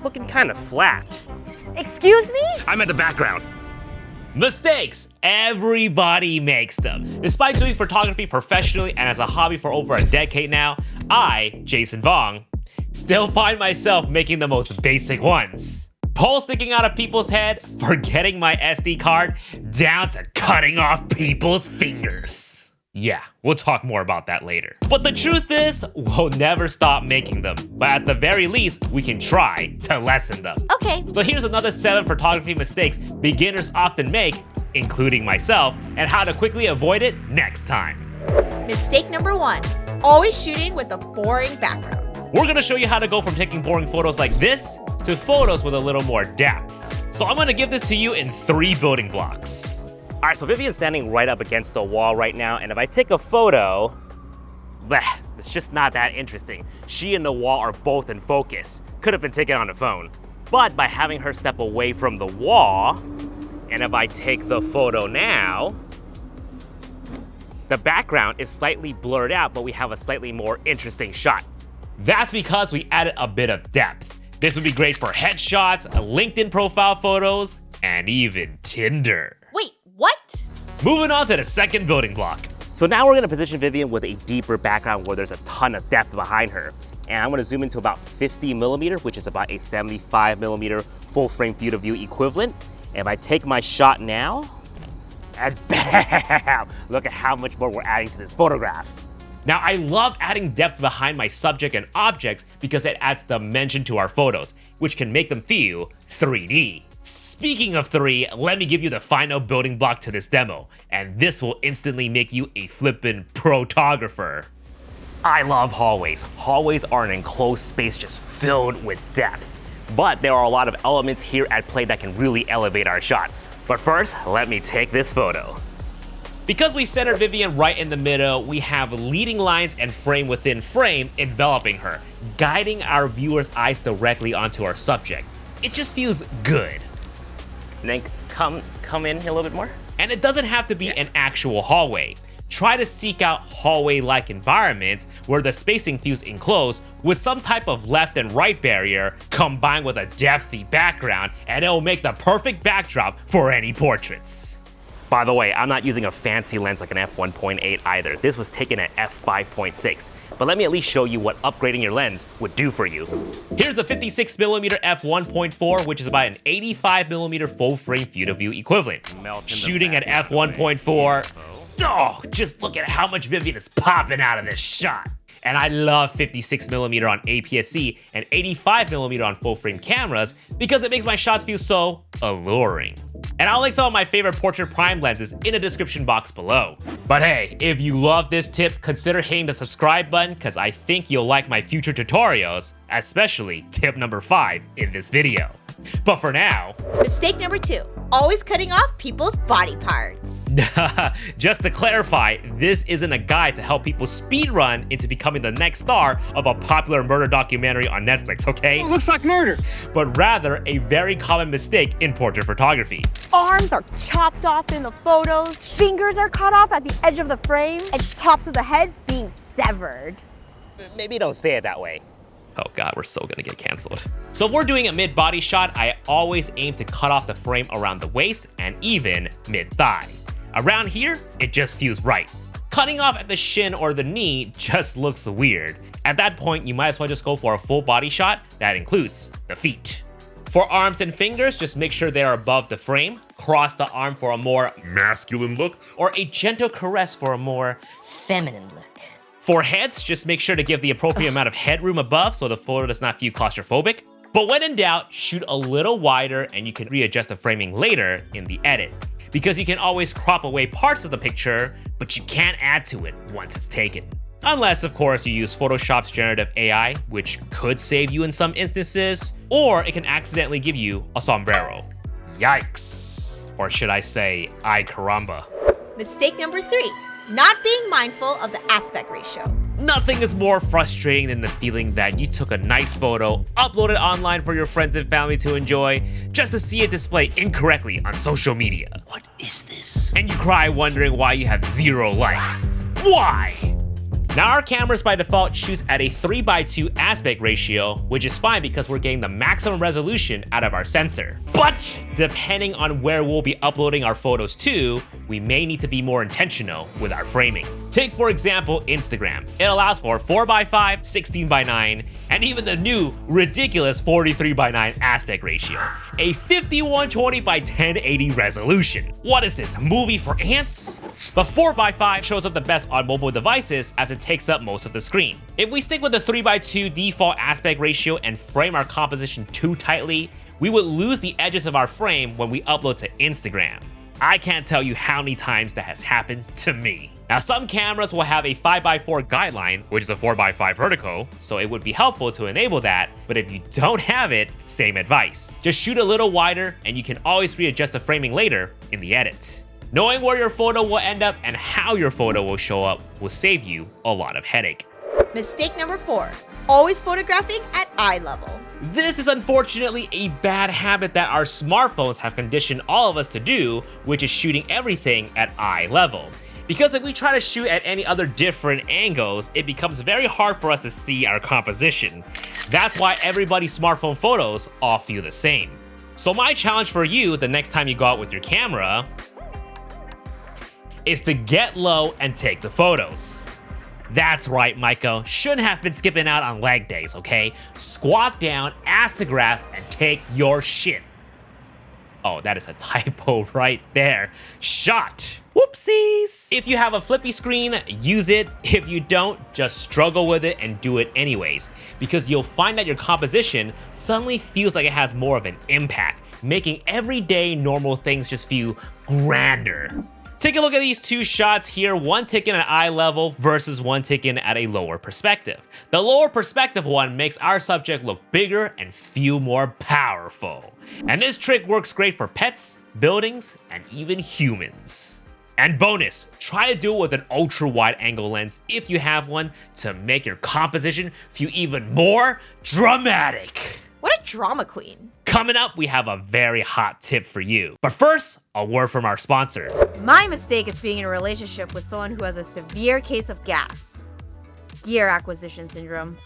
Looking kind of flat. Excuse me? I'm at the background. Mistakes! Everybody makes them. Despite doing photography professionally and as a hobby for over a decade now, I, Jason Vong, still find myself making the most basic ones. Pole sticking out of people's head, forgetting my SD card, down to cutting off people's fingers. Yeah, we'll talk more about that later. But the truth is, we'll never stop making them. But at the very least, we can try to lessen them. Okay. So here's another 7 photography mistakes beginners often make, including myself, and how to quickly avoid it next time. Mistake number 1, always shooting with a boring background. We're gonna show you how to go from taking boring photos like this to photos with a little more depth. So I'm gonna give this to you in 3 building blocks. All right, so Vivienne's standing right up against the wall right now, and if I take a photo, it's just not that interesting. She and the wall are both in focus. Could have been taken on the phone. But by having her step away from the wall, and if I take the photo now, the background is slightly blurred out, but we have a slightly more interesting shot. That's because we added a bit of depth. This would be great for headshots, LinkedIn profile photos, and even Tinder. Wait, what? Moving on to the second building block. So now we're gonna position Vivienne with a deeper background where there's a ton of depth behind her. And I'm gonna zoom into about 50 millimeter, which is about a 75 millimeter full frame view to view equivalent. And if I take my shot now, and bam, look at how much more we're adding to this photograph. Now, I love adding depth behind my subject and objects because it adds dimension to our photos, which can make them feel 3D. Speaking of 3, let me give you the final building block to this demo, and this will instantly make you a flippin' photographer. I love hallways. Hallways are an enclosed space just filled with depth. But there are a lot of elements here at play that can really elevate our shot. But first, let me take this photo. Because we centered Vivienne right in the middle, we have leading lines and frame within frame enveloping her, guiding our viewers' eyes directly onto our subject. It just feels good. And then come in a little bit more. And it doesn't have to be an actual hallway. Try to seek out hallway-like environments where the spacing feels enclosed with some type of left and right barrier combined with a depthy background, and it'll make the perfect backdrop for any portraits. By the way, I'm not using a fancy lens like an f1.8 either. This was taken at f5.6. But let me at least show you what upgrading your lens would do for you. Here's a 56mm f1.4, which is about an 85mm full frame view to view equivalent. Shooting at f1.4, oh, just look at how much Vivienne is popping out of this shot. And I love 56mm on APS-C and 85mm on full frame cameras because it makes my shots feel so alluring. And I'll link some of my favorite portrait prime lenses in the description box below. But hey, if you love this tip, consider hitting the subscribe button because I think you'll like my future tutorials, especially tip number 5 in this video. But for now, Mistake number 2, always cutting off people's body parts. just to clarify, this isn't a guide to help people speedrun into becoming the next star of a popular murder documentary on Netflix, okay? It looks like murder. But rather a very common mistake in portrait photography. Arms are chopped off in the photos, fingers are cut off at the edge of the frame, and tops of the heads being severed. Maybe don't say it that way. Oh God, we're so gonna get canceled. So if we're doing a mid-body shot, I always aim to cut off the frame around the waist and even mid-thigh. Around here, it just feels right. Cutting off at the shin or the knee just looks weird. At that point, you might as well just go for a full body shot that includes the feet. For arms and fingers, just make sure they're above the frame. Cross the arm for a more masculine look, or a gentle caress for a more feminine look. For heads, just make sure to give the appropriate amount of headroom above so the photo does not feel claustrophobic. But when in doubt, shoot a little wider and you can readjust the framing later in the edit. Because you can always crop away parts of the picture, but you can't add to it once it's taken. Unless, of course, you use Photoshop's generative AI, which could save you in some instances, or it can accidentally give you a sombrero. Yikes. Or should I say, ay caramba. Mistake number 3, not being mindful of the aspect ratio. Nothing is more frustrating than the feeling that you took a nice photo, uploaded online for your friends and family to enjoy, just to see it displayed incorrectly on social media. What is this? And you cry wondering why you have 0 likes. Why? Now our cameras by default shoots at a 3:2 aspect ratio, which is fine because we're getting the maximum resolution out of our sensor. But depending on where we'll be uploading our photos to, we may need to be more intentional with our framing. Take for example Instagram. It allows for 4:5, 16:9, and even the new ridiculous 43:9 aspect ratio, a 5120 by 1080 resolution. What is this, movie for ants? But 4:5 shows up the best on mobile devices as it takes up most of the screen. If we stick with the 3:2 default aspect ratio and frame our composition too tightly, we would lose the edges of our frame when we upload to Instagram. I can't tell you how many times that has happened to me. Now some cameras will have a 5:4 guideline, which is a 4:5 vertical, so it would be helpful to enable that, but if you don't have it, same advice. Just shoot a little wider and you can always readjust the framing later in the edit. Knowing where your photo will end up and how your photo will show up will save you a lot of headache. Mistake number 4, always photographing at eye level. This is unfortunately a bad habit that our smartphones have conditioned all of us to do, which is shooting everything at eye level. Because if we try to shoot at any other different angles, it becomes very hard for us to see our composition. That's why everybody's smartphone photos all feel the same. So my challenge for you the next time you go out with your camera is to get low and take the photos. That's right, Michael. Shouldn't have been skipping out on leg days, okay? Squat down, ask to graph, and take your shit. Oh, that is a typo right there. Shot. Whoopsies. If you have a flippy screen, use it. If you don't, just struggle with it and do it anyways, because you'll find that your composition suddenly feels like it has more of an impact, making everyday normal things just feel grander. Take a look at these two shots here, one taken at eye level versus one taken at a lower perspective. The lower perspective one makes our subject look bigger and feel more powerful. And this trick works great for pets, buildings, and even humans. And bonus, try to do it with an ultra wide angle lens if you have one to make your composition feel even more dramatic. What a drama queen. Coming up, we have a very hot tip for you. But first, a word from our sponsor. My mistake is being in a relationship with someone who has a severe case of gear acquisition syndrome.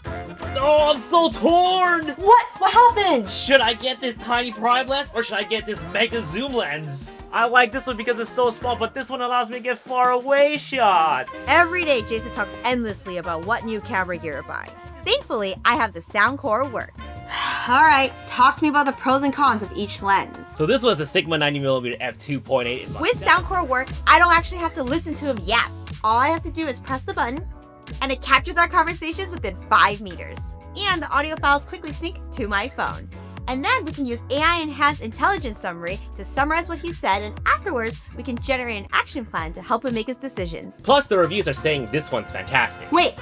Oh, I'm so torn! What? What happened? Should I get this tiny prime lens or should I get this mega zoom lens? I like this one because it's so small, but this one allows me to get far away shots. Every day, Jason talks endlessly about what new camera gear to buy. Thankfully, I have the Soundcore Work. Alright, talk to me about the pros and cons of each lens. So this was a Sigma 90mm f2.8. With Soundcore Work, I don't actually have to listen to him yap. All I have to do is press the button, and it captures our conversations within 5 meters. And the audio files quickly sync to my phone. And then we can use AI-enhanced intelligence summary to summarize what he said, and afterwards, we can generate an action plan to help him make his decisions. Plus, the reviews are saying this one's fantastic. Wait,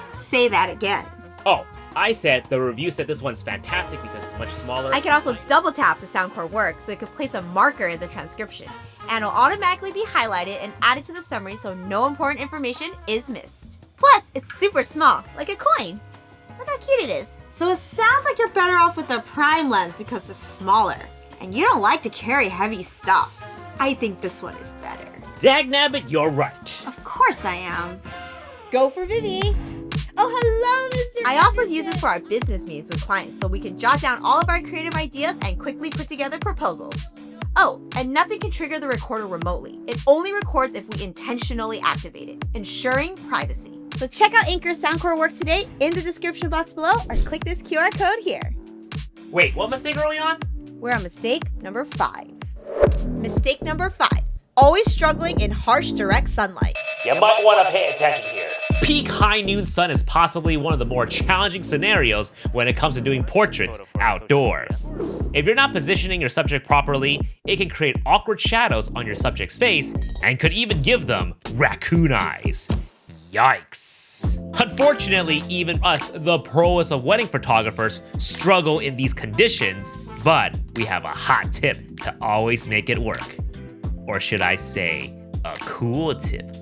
say that again. Oh, I said the review said this one's fantastic because it's much smaller. I can also double tap the Soundcore Work so it could place a marker in the transcription. And it'll automatically be highlighted and added to the summary so no important information is missed. Plus, it's super small, like a coin. Look how cute it is. So it sounds like you're better off with the prime lens because it's smaller. And you don't like to carry heavy stuff. I think this one is better. Dagnabbit, you're right. Of course I am. Go for Vivi. Oh, hello, Mr. I also use this for our business meetings with clients so we can jot down all of our creative ideas and quickly put together proposals. Oh, and nothing can trigger the recorder remotely. It only records if we intentionally activate it, ensuring privacy. So check out Anchor's Soundcore Work today in the description box below or click this QR code here. Wait, what mistake are we on? We're on mistake number 5. Mistake number 5. Always struggling in harsh direct sunlight. You might want to pay attention here. Peak high noon sun is possibly one of the more challenging scenarios when it comes to doing portraits outdoors. If you're not positioning your subject properly, it can create awkward shadows on your subject's face and could even give them raccoon eyes. Yikes. Unfortunately, even us, the pros of wedding photographers, struggle in these conditions, but we have a hot tip to always make it work. Or should I say, a cool tip.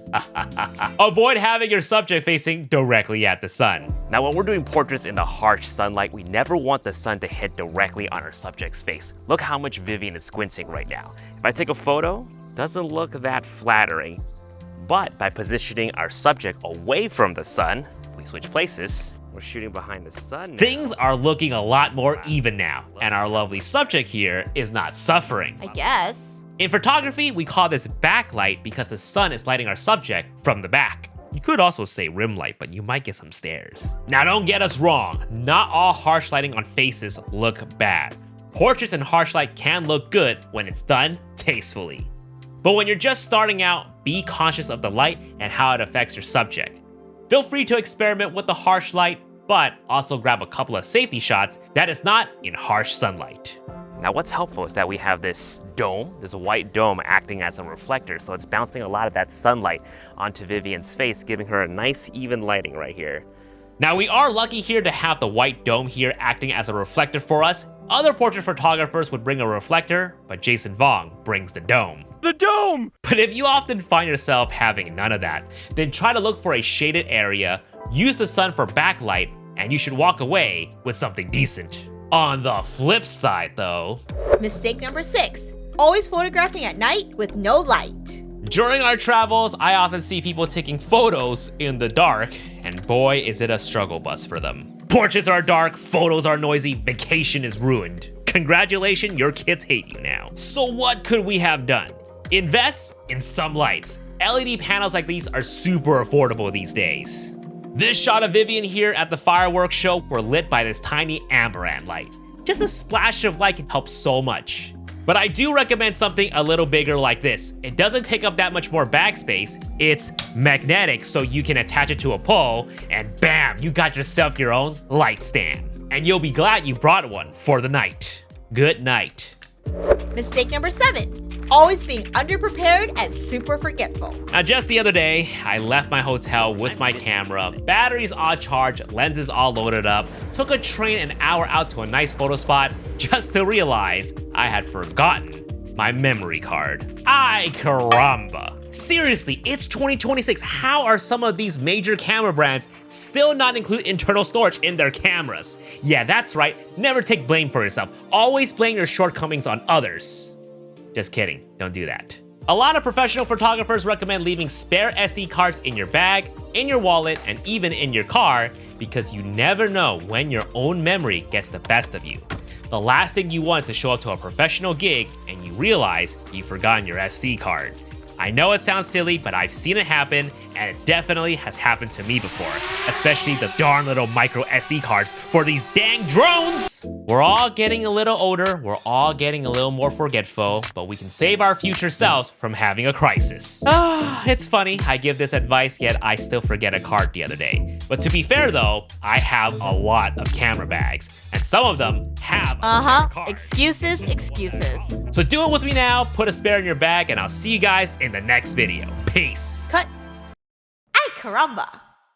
Avoid having your subject facing directly at the sun. Now, when we're doing portraits in the harsh sunlight, we never want the sun to hit directly on our subject's face. Look how much Vivienne is squinting right now. If I take a photo, doesn't look that flattering. But by positioning our subject away from the sun, we switch places. We're shooting behind the sun now. Things are looking a lot more even now, and our lovely subject here is not suffering. I guess. In photography, we call this backlight because the sun is lighting our subject from the back. You could also say rim light, but you might get some stares. Now don't get us wrong, not all harsh lighting on faces look bad. Portraits in harsh light can look good when it's done tastefully. But when you're just starting out, be conscious of the light and how it affects your subject. Feel free to experiment with the harsh light, but also grab a couple of safety shots that is not in harsh sunlight. Now what's helpful is that we have this dome, this white dome acting as a reflector, so it's bouncing a lot of that sunlight onto Vivienne's face, giving her a nice even lighting right here. Now we are lucky here to have the white dome here acting as a reflector for us. Other portrait photographers would bring a reflector, but Jason Vong brings the dome. The dome! But if you often find yourself having none of that, then try to look for a shaded area, use the sun for backlight, and you should walk away with something decent. On the flip side though, Mistake number 6. Always photographing at night with no light. during our travels, I often see people taking photos in the dark, and boy is it a struggle bus for them. Portraits are dark, photos are noisy, vacation is ruined. Congratulations, your kids hate you now. So what could we have done? Invest in some lights. LED panels like these are super affordable these days. This shot of Vivienne here at the fireworks show were lit by this tiny amaranth light. Just a splash of light can help so much. But I do recommend something a little bigger like this. It doesn't take up that much more bag space. It's magnetic, so you can attach it to a pole, and bam, you got yourself your own light stand. And you'll be glad you brought one for the night. Good night. Mistake number 7. Always being underprepared and super forgetful. Now just the other day, I left my hotel with my camera, batteries all charged, lenses all loaded up, took a train an hour out to a nice photo spot just to realize I had forgotten my memory card. Ay caramba. Seriously, it's 2026. How are some of these major camera brands still not include internal storage in their cameras? Yeah, that's right. Never take blame for yourself. Always blame your shortcomings on others. Just kidding, don't do that. A lot of professional photographers recommend leaving spare SD cards in your bag, in your wallet, and even in your car because you never know when your own memory gets the best of you. The last thing you want is to show up to a professional gig and you realize you've forgotten your SD card. I know it sounds silly, but I've seen it happen, and it definitely has happened to me before, especially the darn little micro SD cards for these dang drones! We're all getting a little older, we're all getting a little more forgetful, but we can save our future selves from having a crisis. It's funny, I give this advice, yet I still forget a card the other day. But to be fair though, I have a lot of camera bags, and some of them have a spare card. Excuses, excuses. So do it with me now, put a spare in your bag, and I'll see you guys in the next video. Peace. Cut. Ay caramba.